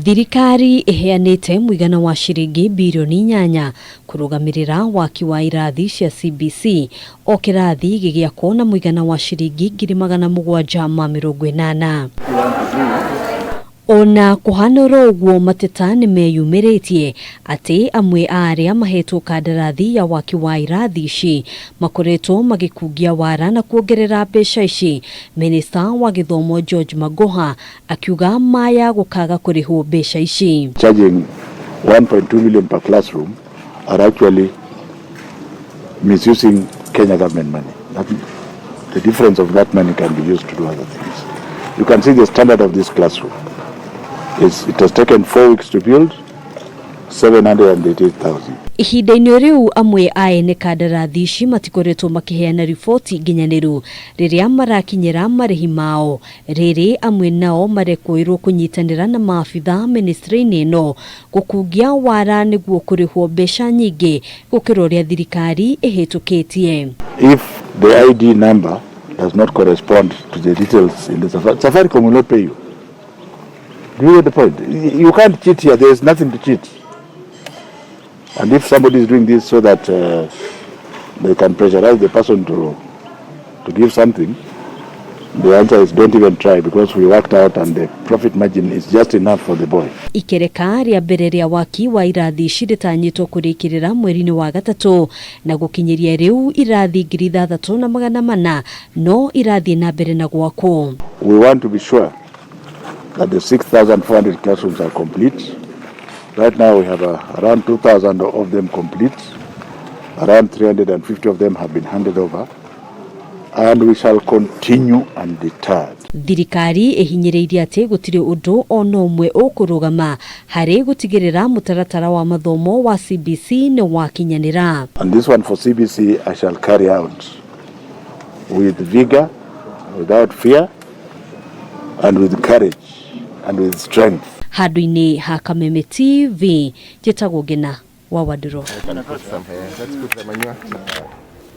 Thirikari iheanite muigana wa shiringi bilioni 8 kurugamirira waki wa irathi cia CBC o kirathi gigiakwo na muigana wa shiringi 780. Ona kuhanoro uguo mateta ni meyumiritie ati amwe aria mahetwo kandarathi ya waki wa irathi ici makoretwo magikugia wara na kuongerera mbeca ici. Minister wa githomo George Magoha akiuga maya gukaga kurihwo mbeca ici. Charging 1.2 million per classroom are actually misusing Kenya government money. The difference of that money can be used to do other things. You can see the standard of this classroom. It has taken 4 weeks to build, 788,000. Ihinda-inĩ riu amwe aene kandarathi ici matikoretwo makiheana riboti nginyaniru riria marakinyira marihi mao. Riri amwe nao marekoirwo kunyitanira na maafitha ministry-ini ino gukungia wara niguo kurihwo mbeca nyingi gukira uria thirikari ihitukitie. If the ID number does not correspond to the details in the Safaricom will not pay you. Do you get the point? You can't cheat here. There is nothing to cheat. And if somebody is doing this so that they can pressurize the person to give something, the answer is don't even try, because we worked out and the profit margin is just enough for the boy. Ikereka ria mbere ria waki wa irathi ciritanyitwo kurikirira mweri-ini wa gatatu na gukinyiria riu irathi 3,400 no irathi na mbere na gwakwo. We want to be sure that the 6,400 classrooms are complete. Right now we have around 2,000 of them complete. Around 350 of them have been handed over. And we shall continue undeterred. Thirikari ihinyiriirie ati gutiri undu ona umwe ukurugama hari gutigirira mutaratara wa mathomo wa CBC ni wakinyanira. And this one for CBC I shall carry out with vigor, without fear, and with courage and with strength. Handu-ini ha Kameme TV, Njitagwo Ngina wa Waduro.